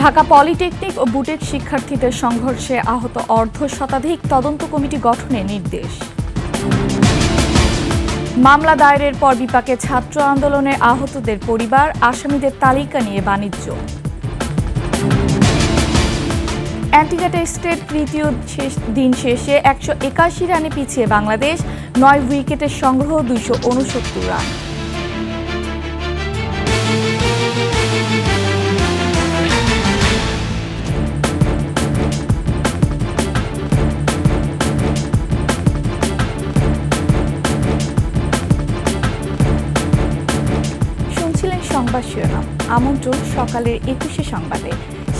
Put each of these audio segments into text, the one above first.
Dhaka polytechnic ও boutique শিক্ষার্থীদের সংঘর্ষে আহত অর্ধশতাধিক তদন্ত কমিটি গঠনের নির্দেশ। মামলা দায়েরের পর বিপাকে ছাত্র আন্দোলনে আহতদের পরিবার, আসামিদের তালিকা নিয়ে বাণিজ্য। অ্যান্টিগা টেস্টের তৃতীয় দিন শেষে 181 রানে পিছিয়ে বাংলাদেশ, 9 উইকেটের সংগ্রহ 269 রান। সংবাদ শিরোনাম, আমন্ত্রণ সকালের 21 সংবাদে।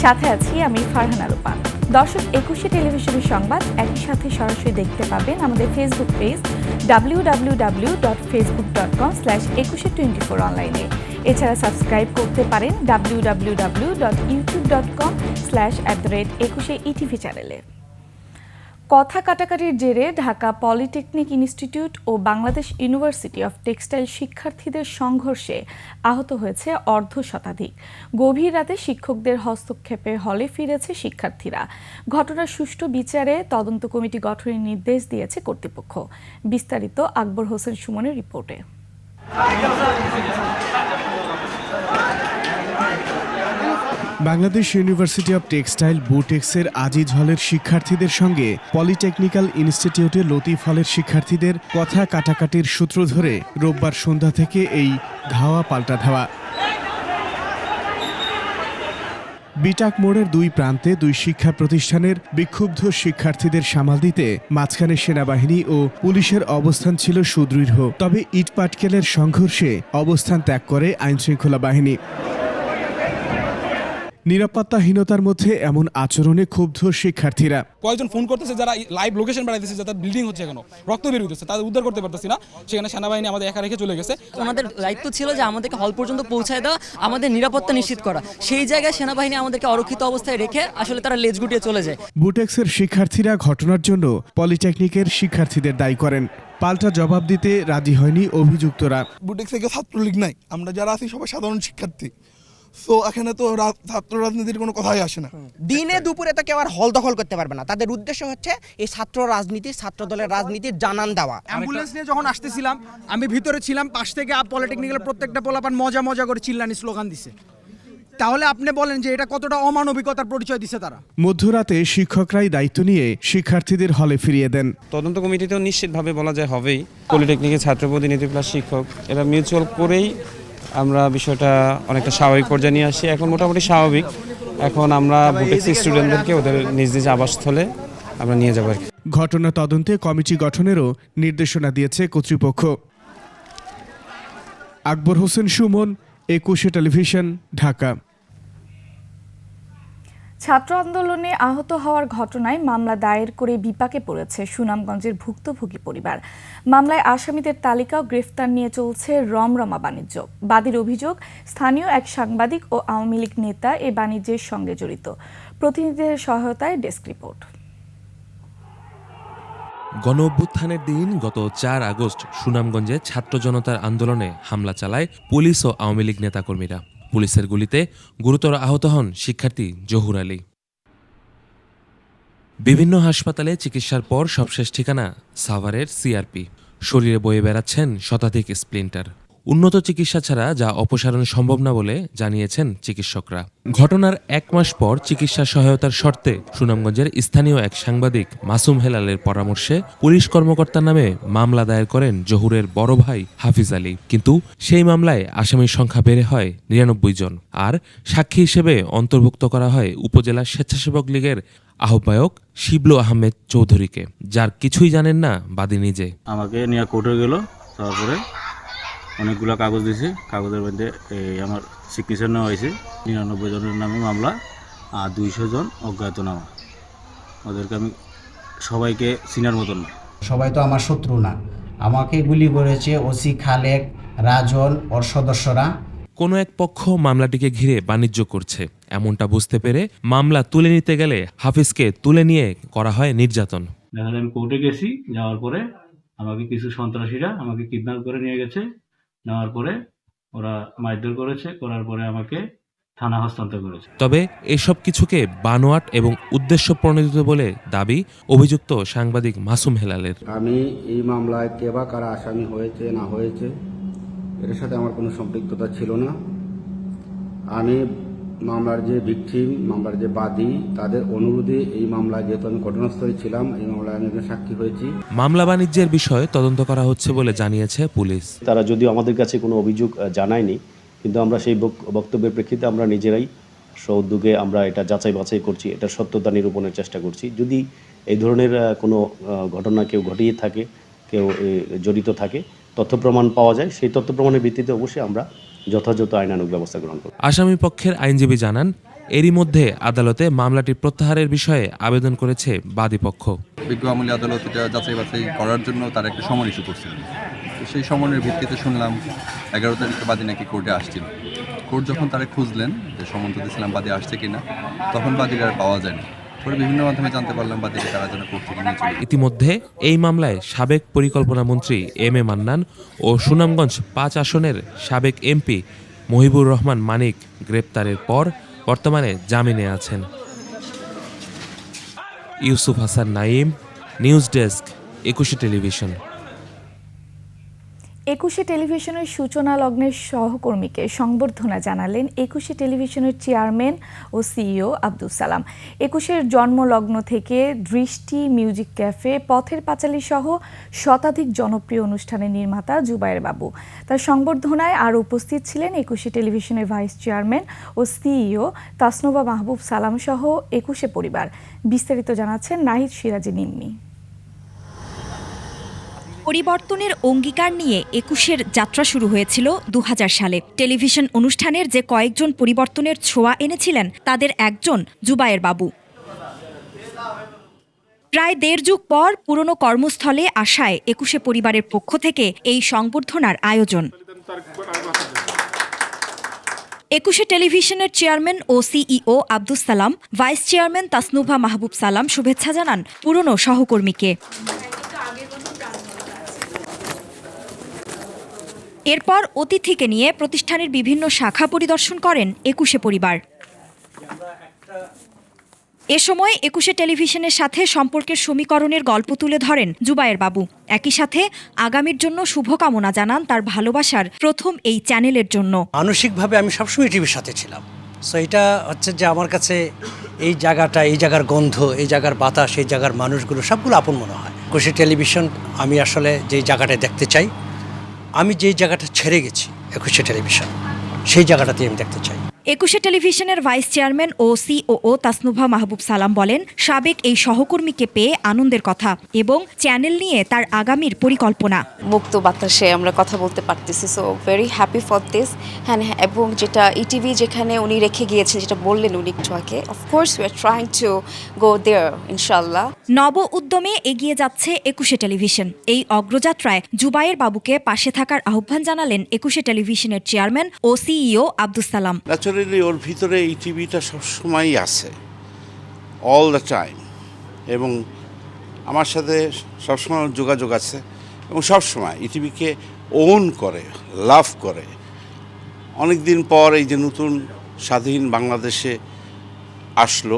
সাথে আছি আমি ফারহানা রূপা। দর্শক, 21 টেলিভিশনের সংবাদ একই সাথে সরাসরি দেখতে পাবেন আমাদের ফেসবুক পেজ www.facebook.com/2124 অনলাইনে। এছাড়া সাবস্ক্রাইব করতে পারেন www.youtube.com/@21etv চ্যানেলে। কথা কাটাকাটির জেরে ঢাকা পলিটেকনিক ইনস্টিটিউট ও বাংলাদেশ ইউনিভার্সিটি অব টেক্সটাইল শিক্ষার্থীদের সংঘর্ষে আহত হয়েছে অর্ধশতাধিক। গভীর রাতে শিক্ষকদের হস্তক্ষেপে হলে ফিরেছে শিক্ষার্থীরা। ঘটনার সুষ্ঠু বিচারে তদন্ত কমিটি গঠনের নির্দেশ দিয়েছে কর্তৃপক্ষ। বিস্তারিত আকবর হোসেন সুমনের রিপোর্টে। বাংলাদেশ ইউনিভার্সিটি অব টেক্সটাইল বুটেক্সের আজিজ হলের শিক্ষার্থীদের সঙ্গে পলিটেকনিক্যাল ইনস্টিটিউটের লতিফ হলের শিক্ষার্থীদের কথা কাটাকাটির সূত্র ধরে রোববার সন্ধ্যা থেকে এই ধাওয়া পাল্টা ধাওয়া। বিটাক মোড়ের দুই প্রান্তে দুই শিক্ষা প্রতিষ্ঠানের বিক্ষুব্ধ শিক্ষার্থীদের সামাল দিতে মাঝখানে সেনাবাহিনী ও পুলিশের অবস্থান ছিল সুদৃঢ়। তবে ইটপাটকেলের সংঘর্ষে অবস্থান ত্যাগ করে আইনশৃঙ্খলা বাহিনী। নিরাপত্তাহীনতার মধ্যে এমন আচরণে ক্ষুব্ধ শিক্ষার্থীরা। কয়েকজন ফোন করতেছে যারা লাইভ লোকেশন বাড়াইতেছে, যাদের বিল্ডিং হচ্ছে, এখনো রক্ত বের হইতেছে, তাদের উদ্ধার করতে পারতেছি না। সেখানে সেনাবাহিনী আমাদের একা রেখে চলে গেছে। আমাদের দায়িত্ব ছিল যে আমাদেরকে হল পর্যন্ত পৌঁছায় দেওয়া, আমাদের নিরাপত্তা নিশ্চিত করা। সেই জায়গায় সেনাবাহিনী আমাদেরকে অরক্ষিত অবস্থায় রেখে আসলে তারা লেজ গুটিয়ে চলে যায়। বুটেক্সের শিক্ষার্থীরা ঘটনার জন্য পলিটেকনিকের শিক্ষার্থীদের দায়ী করেন। পাল্টা জবাব দিতে রাজি হয়নি অভিযুক্তরা। বুটেক্স থেকে ছাত্রলীগ নাই, আমরা যারা আছি সবাই সাধারণ শিক্ষার্থী। সো এখানে তো ছাত্র রাজনীতির কোনো কথাই আসে না। দিনে দুপুরে তো কেউ আর হল দখল করতে পারবে না। তাদের উদ্দেশ্য হচ্ছে এই ছাত্র রাজনীতি, ছাত্র দলের রাজনীতির জানান দেওয়া। অ্যাম্বুলেন্স নিয়ে যখন আসতেছিলাম, আমি ভিতরে ছিলাম, পাশ থেকে পলিটেকনিক্যাল প্রত্যেকটা পোলাপান মজা মজা করে চিল্লানি স্লোগান দিছে। তাহলে আপনি বলেন যে এটা কতটা অমানবিকতার পরিচয় দিছে তারা। মধ্যরাতে শিক্ষকরাই দায়িত্ব নিয়ে শিক্ষার্থীদের হলে ফিরিয়ে দেন। তদন্ত কমিটিতেও নিশ্চিতভাবে বলা যায় হবেই। পলিটেকনিকের ছাত্র প্রতিনিধি প্লাস শিক্ষক এরা মিউচুয়াল করেই আমরা বিষয়টা অনেকটা স্বাভাবিক পর্যায়ে নিয়ে আসি। এখন মোটামুটি স্বাভাবিক। এখন আমরা বুটেক্স স্টুডেন্টদেরকে ওদের নিজ নিজ আবাসস্থলে আমরা নিয়ে যাবো। ঘটনা তদন্তে কমিটি গঠনেরও নির্দেশনা দিয়েছে কর্তৃপক্ষ। আকবর হোসেন সুমন, 21 টেলিভিশন, ঢাকা। ছাত্র আন্দোলনে আহত হওয়ার ঘটনায় মামলা দায়ের করে বিপাকে পড়েছে সুনামগঞ্জের ভুক্তভোগী পরিবার। মামলায় আসামিদের তালিকা ও গ্রেফতার নিয়ে চলছে রমরমা বাণিজ্য। বাদীর অভিযোগ, স্থানীয় এক সাংবাদিক ও আওয়ামী লীগ নেতা এ বাণিজ্যের সঙ্গে জড়িত। প্রতিনিধিদের সহায়তায় ডেস্ক রিপোর্ট। গণঅভ্যুত্থানের দিন গত 4 আগস্ট সুনামগঞ্জে ছাত্র জনতার আন্দোলনে হামলা চালায় পুলিশ ও আওয়ামী লীগ নেতাকর্মীরা। পুলিশের গুলিতে গুরুতর আহত হন শিক্ষার্থী জহুর আলী। বিভিন্ন হাসপাতালে চিকিৎসার পর সবশেষ ঠিকানা সাভারের সিআরপি। শরীরে বয়ে বেড়াচ্ছেন শতাধিক স্প্লিন্টার। উন্নত চিকিৎসা ছাড়া যা অপসারণ সম্ভব না বলে জানিয়েছেন চিকিৎসকরা। ঘটনার 1 মাস পর চিকিৎসা সহায়তার শর্তে সুনামগঞ্জের স্থানীয় এক সাংবাদিক মাসুম হেলালের পরামর্শে পুলিশ কর্মকর্তার নামে মামলা দায়ের করেন জহুরের বড় ভাই হাফিজ আলী। কিন্তু সেই মামলায় আসামির সংখ্যা বেড়ে হয় 99 জন। আর সাক্ষী হিসেবে অন্তর্ভুক্ত করা হয় উপজেলা স্বেচ্ছাসেবক লীগের আহ্বায়ক শিবলু আহমেদ চৌধুরীকে, যার কিছুই জানেন না বাদী নিজে। আমাকে নিয়ে কোর্টে গেল, তারপরে অনেকগুলো কাগজ দিয়েছে। কাগজের মধ্যে আমার সিগনেচার নেওয়া হয়েছে। 99 জনের নামে মামলা আর 200 জন অজ্ঞাতনামা। ওদেরকে আমি সবাইকে চিনার মতন না। সবাই তো আমার শত্রু না। আমাকে গুলি করেছে ওসি খালেক, রাজন, ওর সদস্যরা। কোনো এক পক্ষ মামলাটিকে ঘিরে বাণিজ্য করছে এমনটা বুঝতে পেরে মামলা তুলে নিতে গেলে হাফিজকে তুলে নিয়ে করা হয় নির্যাতন। দেখা যায় আমি কোর্টে গেছি, যাওয়ার পরে আমাকে কিছু সন্ত্রাসীরা আমাকে কিডন্যাপ করে নিয়ে গেছে। নেওয়ার পরে ওরা মারধর করেছে, করার পরে আমাকে থানা হস্তান্তর করেছে। তবে এসব কিছুকে বানোয়াট এবং উদ্দেশ্য প্রণোদিত বলে দাবি অভিযুক্ত সাংবাদিক মাসুম হেলালের। আমি এই মামলায় কে বা কারা আসামি হয়েছে না হয়েছে এর সাথে আমার কোনো সম্পৃক্ততা ছিল না। আমি মামলার যে ভিকটিম, মামলার যে বাদী, তাদের অনুরোধে এই মামলায়, যেহেতু আমি ঘটনাস্থলে ছিলাম, এই মামলায় আমি একজন সাক্ষী হয়েছি। মামলা বাণিজ্যের বিষয়ে তদন্ত করা হচ্ছে বলে জানিয়েছে পুলিশ। তারা যদিও আমাদের কাছে কোনো অভিযোগ জানায়নি, কিন্তু আমরা সেই বক্তব্যের প্রেক্ষিতে আমরা নিজেরাই স্ব-উদ্যোগে আমরা এটা যাচাই বাছাই করছি, এটা সত্যতা নিরূপণের চেষ্টা করছি। যদি এই ধরনের কোনো ঘটনা কেউ ঘটিয়ে থাকে, কেউ জড়িত থাকে, তথ্য প্রমাণ পাওয়া যায়, সেই তথ্য প্রমাণের ভিত্তিতে অবশ্যই আমরা যথাযথ আইনানুগ ব্যবস্থা গ্রহণ করব। আসামি পক্ষের আইনজীবী জানান, এরই মধ্যে আদালতে মামলাটি প্রত্যাহারের বিষয়ে আবেদন করেছে বাদীপক্ষ। বিজ্ঞ আমলি আদালত এটা যাচাই বাছাই করার জন্য তারা একটা সমন ইস্যু করছিলেন। তো সেই সমনের ভিত্তিতে শুনলাম 11 তারিখে বাদী নাকি কোর্টে আসছিল। কোর্ট যখন তারা খুঁজলেন যে সমন তো দিয়েছিলাম বাদী আসছে কিনা, তখন বাদীর আর পাওয়া যায়নি। পরে বিভিন্ন মাধ্যমে জানতে পারলাম বাদীকে তারা যেন কোর্ট থেকে নিয়ে চলে। ইতিমধ্যে এই মামলায় সাবেক পরিকল্পনা মন্ত্রী এম এ মান্নান ও সুনামগঞ্জ 5 আসনের সাবেক এমপি মহিবুর রহমান মানিক গ্রেপ্তারের পর বর্তমানে জামিনে আছেন। Yusuf Hasan Naim, news desk, 21 television. 21 টেলিভিশনের সূচনা লগ্নের সহকর্মীকে সংবর্ধনা জানালেন 21 টেলিভিশনের চেয়ারম্যান ও সিইও আব্দুস সালাম। 21-এর জন্মলগ্ন থেকে দৃষ্টি, মিউজিক ক্যাফে, পথের পাঁচালী সহ শতাধিক জনপ্রিয় অনুষ্ঠানের নির্মাতা জুবায়ের বাবু। তার সংবর্ধনায় আরও উপস্থিত ছিলেন 21 টেলিভিশনের ভাইস চেয়ারম্যান ও সিইও তাসনুভা মাহবুব সালাম সহ 21 পরিবার। বিস্তারিত জানাচ্ছেন নাহিদ সিরাজি নিম্মি। পরিবর্তনের অঙ্গীকার নিয়ে 21-এর যাত্রা শুরু হয়েছিল 2000 সালে। টেলিভিশন অনুষ্ঠানের যে কয়েকজন পরিবর্তনের ছোঁয়া এনেছিলেন তাদের একজন জুবায়ের বাবু। প্রায় 1.5 যুগ পর পুরনো কর্মস্থলে আসায় 21 পরিবারের পক্ষ থেকে এই সংবর্ধনার আয়োজন। 21 টেলিভিশনের চেয়ারম্যান ও CEO Abdus Salam, vice chairman Tasnuva মাহবুব সালাম শুভেচ্ছা জানান পুরনো সহকর্মীকে। এরপর অতিথিকে নিয়ে প্রতিষ্ঠানের বিভিন্ন শাখা পরিদর্শন করেন 21 পরিবার। এ সময় 21 টেলিভিশনের সাথে সম্পর্কের সমীকরণের গল্প তুলে ধরেন জুবায়ের বাবু। একই সাথে আগামীর জন্য শুভকামনা জানান তার ভালোবাসার প্রথম এই চ্যানেলের জন্য। মানসিকভাবে আমি সবসময় টিভির সাথে ছিলাম, সো এটা হচ্ছে যে আমার কাছে এই জায়গাটা, এই জায়গার গন্ধ, এই জায়গার বাতাস, এই জায়গার মানুষগুলো সবগুলো আপন মনে হয়। 21 টেলিভিশন আমি আসলে যেই জায়গাটায় দেখতে চাই, আমি যেই জায়গাটা ছেড়ে গেছি 21 টেলিভিশন, সেই জায়গাটাতে আমি দেখতে চাই। 21 টেলিভিশনের ভাইস চেয়ারম্যান ও সিওও তাসনুভা মাহবুব সালাম বলেন, সাবেক এই সহকর্মীকে পেয়ে আনন্দের কথা এবং চ্যানেল নিয়ে তার আগামীর পরিকল্পনা। মুক্ত বাতাসে আমরা কথা বলতে পারতেছি, so very happy for this. হ্যাঁ, এবং যেটা ইটিভি যেখানে উনি রেখে গিয়েছেন, যেটা বললেন উনি একটু আগে, of course we are trying to go there ইনশাআল্লাহ। নব উদ্যমে এগিয়ে যাচ্ছে 21 টেলিভিশন। এই অগ্রযাত্রায় জুবায়ের বাবুকে পাশে থাকার আহ্বান জানালেন 21 টেলিভিশনের চেয়ারম্যান ও সিইও আব্দুস সালাম। ওর ভিতরে এই টিভিটা সবসময়ই আছে, অল দ্য টাইম, এবং আমার সাথে সবসময় যোগাযোগ আছে এবং সবসময় এই টিভিকে ওন করে, লাভ করে। অনেক দিন পর এই যে নতুন স্বাধীন বাংলাদেশে আসলো,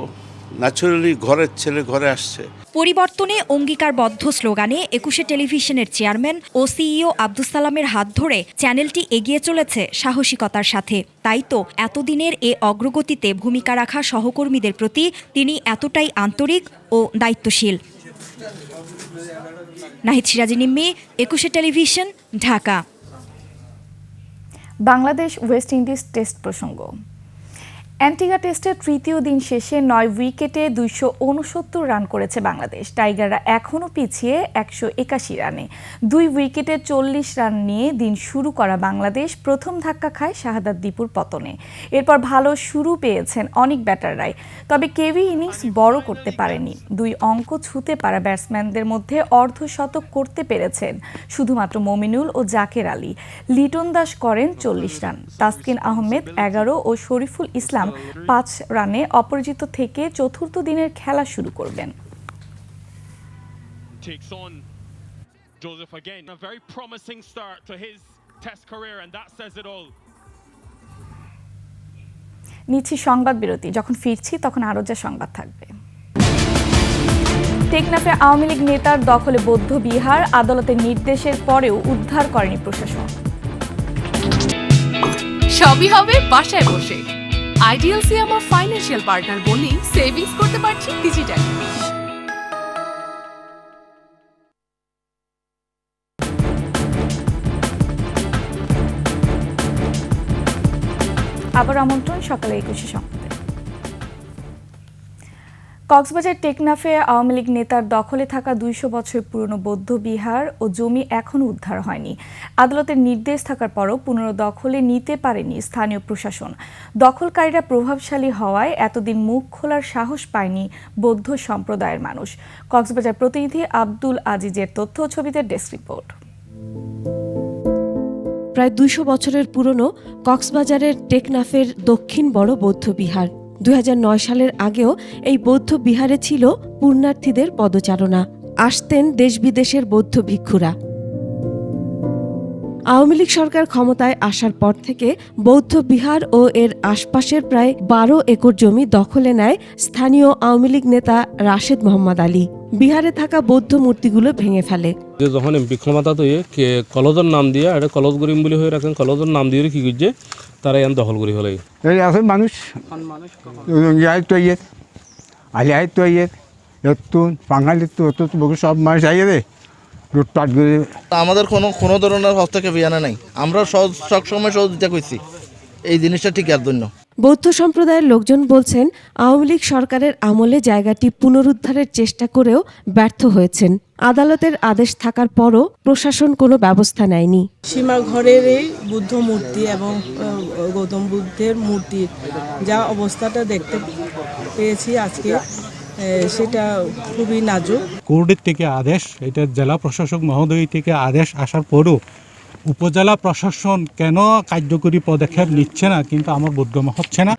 ন্যাচারালি ঘরের ছেলে ঘরে আসছে। পরিবর্তনে অঙ্গীকারবদ্ধ স্লোগানে 21 টেলিভিশনের চেয়ারম্যান ও সিইও আব্দুস সালামের হাত ধরে চ্যানেলটি এগিয়ে চলেছে সাহসিকতার সাথে। তাই তো এতদিনের এ অগ্রগতিতে ভূমিকা রাখা সহকর্মীদের প্রতি তিনি এতটাই আন্তরিক ও দায়িত্বশীল। Nahid Siraji Nimmi, 21 television, Dhaka. Bangladesh West Indies test প্রসঙ্গ। অ্যান্টিগা টেস্টের তৃতীয় দিন শেষে 9 উইকেটে 269 রান করেছে বাংলাদেশ। টাইগাররা এখনও পিছিয়ে 181 রানে। 2 উইকেটে 40 রান নিয়ে দিন শুরু করা বাংলাদেশ প্রথম ধাক্কা খায় শাহাদাত দীপুর পতনে। এরপর ভালো শুরু পেয়েছেন অনেক ব্যাটাররাই, তবে কেউই ইনিংস বড় করতে পারেনি। 2 অঙ্ক ছুঁতে পারা ব্যাটসম্যানদের মধ্যে অর্ধশতক করতে পেরেছেন শুধুমাত্র মমিনুল ও জাকের আলী। লিটন দাস করেন 40 রান। তাসকিন আহমেদ 11 ও শরীফুল ইসলাম 5 রানে অপরাজিত থেকে চতুর্থ দিনের খেলা শুরু করবেন। নিচ্ছি সংবাদ বিরতি, যখন ফিরছি তখন আরও যা সংবাদ থাকবে। টেকনাফে আওয়ামী লীগ নেতার দখলে বৌদ্ধ বিহার, আদালতের নির্দেশের পরেও উদ্ধার করেনি প্রশাসন। সবই হবে বাসায় বসে। আইডিএলসি আমার ফাইন্যান্সিয়াল পার্টনার বলেই সেভিংস করতে পারছি ডিজিটালি। আবার আমন্ত্রণ সকালে 21 সংবাদে। কক্সবাজার টেকনাফে আওয়ামী লীগ নেতার দখলে থাকা 200 বছর পুরনো বৌদ্ধ বিহার ও জমি এখনও উদ্ধার হয়নি। আদালতের নির্দেশ থাকার পরও পুনর্দখলে নিতে পারেনি স্থানীয় প্রশাসন। দখলকারীরা প্রভাবশালী হওয়ায় এতদিন মুখ খোলার সাহস পায়নি বৌদ্ধ সম্প্রদায়ের মানুষ। কক্সবাজার প্রতিনিধি আব্দুল আজিজের তথ্য ও ছবিতে ডেস্ক রিপোর্ট। প্রায় 200 বছরের পুরনো কক্সবাজারের টেকনাফের দক্ষিণ বড় বৌদ্ধ বিহার। 2009 সালের আগেও এই বৌদ্ধ বিহারে ছিল পুণ্যার্থীদের পদচারণা। আসতেন দেশ বিদেশের বৌদ্ধ ভিক্ষুরা। আওয়ামী লীগ সরকার ক্ষমতায় আসার পর থেকে বৌদ্ধ বিহার ও এর আশপাশের প্রায় 12 একর জমি দখলে নেয় স্থানীয় আওয়ামী লীগ নেতা রাশেদ মোহাম্মদ আলী। বিহারে থাকা বৌদ্ধ মূর্তিগুলো ভেঙে ফেলে। যখন এমপি ক্ষমতা তো কলজের নাম দিয়ে এটা কলজ করিম বলে হয়ে রাখেন, কলজের নাম দিয়ে কি করছে তারা এন দখল করি হলে এই আছে মানুষ আলিয়ায় তো একটু বাঙালির তো বহু সব মানুষ আইয়ে রে লুটপাট করে। আমাদের কোনো ধরনের হস্তক্ষেপ জানা নাই, আমরা সবসময় সহযোগিতা করছি এই জিনিসটা ঠিক আর জন্য। বৌদ্ধ সম্প্রদায়ের লোকজন বলছেন আওয়ামী লীগ সরকারের আমলে জায়গাটি পুনরুদ্ধারের চেষ্টা করেও ব্যর্থ হয়েছেন। আদালতের আদেশ থাকার পরও প্রশাসন কোনো ব্যবস্থা নেয়নি। সীমা ঘরের এই বুদ্ধ মূর্তি এবং গৌতম বুদ্ধের মূর্তির যা অবস্থাটা দেখতে পেয়েছি আজকে, সেটা খুবই নাজুক। কোর্টের থেকে আদেশ, এটা জেলা প্রশাসক মহোদয় থেকে আদেশ আসার পরও উপজেলা প্রশাসন কেন কার্যকরী পদক্ষেপ নিচ্ছে না, কিন্তু আমার বোধগম্য হচ্ছে না।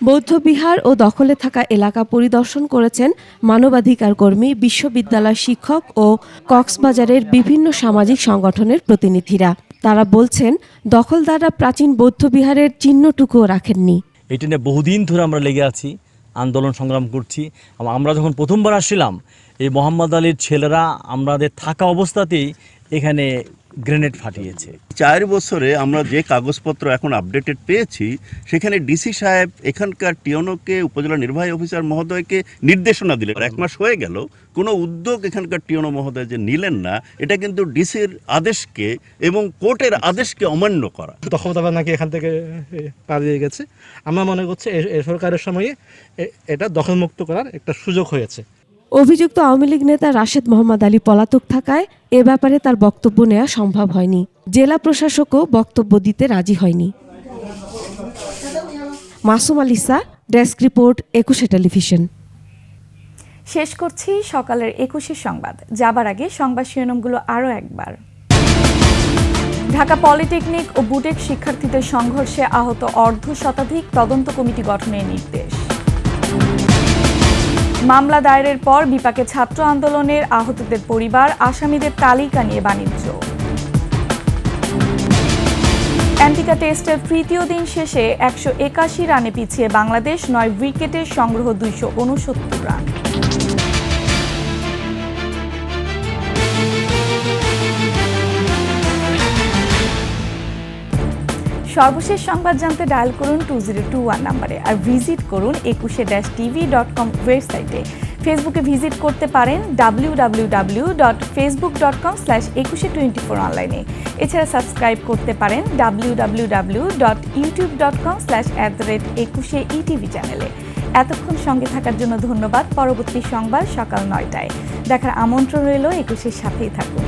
বৌদ্ধ বিহার ও দখলে থাকা এলাকা পরিদর্শন করেছেন মানবাধিকার কর্মী, বিশ্ববিদ্যালয় শিক্ষক ও কক্সবাজারের বিভিন্ন সামাজিক সংগঠনের প্রতিনিধিরা। তারা বলছেন দখলদাররা প্রাচীন বৌদ্ধ বিহারের চিহ্নটুকুও রাখেননি। এটা নিয়ে বহুদিন ধরে আমরা লেগে আছি, আন্দোলন সংগ্রাম করছি। আমরা যখন প্রথমবার আসছিলাম, এই মোহাম্মদ আলীর ছেলেরা আমাদের থাকা অবস্থাতেই এখানে গ্রেনেড ফাটিয়েছে। 4 বছরে আমরা যে কাগজপত্র এখন আপডেটেড পেয়েছি, সেখানে ডিসি সাহেব এখানকার টিওনোকে, উপজেলা নির্বাহী অফিসার মহোদয়কে নির্দেশনা দিলেন। 1 মাস হয়ে গেল, কোনো উদ্যোগ এখানকার টিওনো মহোদয় যে নিলেন না, এটা কিন্তু ডিসির আদেশকে এবং কোর্টের আদেশকে অমান্য করা। দখলদার নাকি এখান থেকে পালিয়ে গেছে। আমরা মনে করছি এই সরকারের সময়ে এটা দখলমুক্ত করার একটা সুযোগ হয়েছে। অভিযুক্ত আওয়ামী লীগ নেতা রাশেদ মোহাম্মদ আলী পলাতক থাকায় এ ব্যাপারে তার বক্তব্য নেওয়া সম্ভব হয়নি। জেলা প্রশাসকও বক্তব্য দিতে রাজি হয়নি। Masum আলিসা, desk report, 21 television. শেষ করছি সকালের 21 সংবাদ। যাবার আগে সংবাদ শিরোনামগুলো আরও একবার। ঢাকা পলিটেকনিক ও বুটেক শিক্ষার্থীদের সংঘর্ষে আহত 1/2 শতাধিক, তদন্ত কমিটি গঠনের নির্দেশ। মামলা দায়েরের পর বিপাকে ছাত্র আন্দোলনের আহতদের পরিবার, আসামিদের তালিকা নিয়ে বাণিজ্য। অ্যান্টিকা টেস্টের তৃতীয় দিন শেষে 181 রানে পিছিয়ে বাংলাদেশ, 9 উইকেটের সংগ্রহ 269 রান। সর্বশেষ সংবাদ জানতে ডায়াল করুন 2021 নম্বরে, আর ভিজিট করুন 21-tv.com ওয়েবসাইটে। ফেসবুকে ভিজিট করতে পারেন www.facebook.com/2124 অনলাইনে। এছাড়া সাবস্ক্রাইব করতে পারেন www.youtube.com/@21etv চ্যানেলে। এতক্ষণ সঙ্গে থাকার জন্য ধন্যবাদ। পরবর্তী সংবাদ সকাল 9টায় দেখার আমন্ত্রণ রইল। 21-এর সাথেই থাকুন।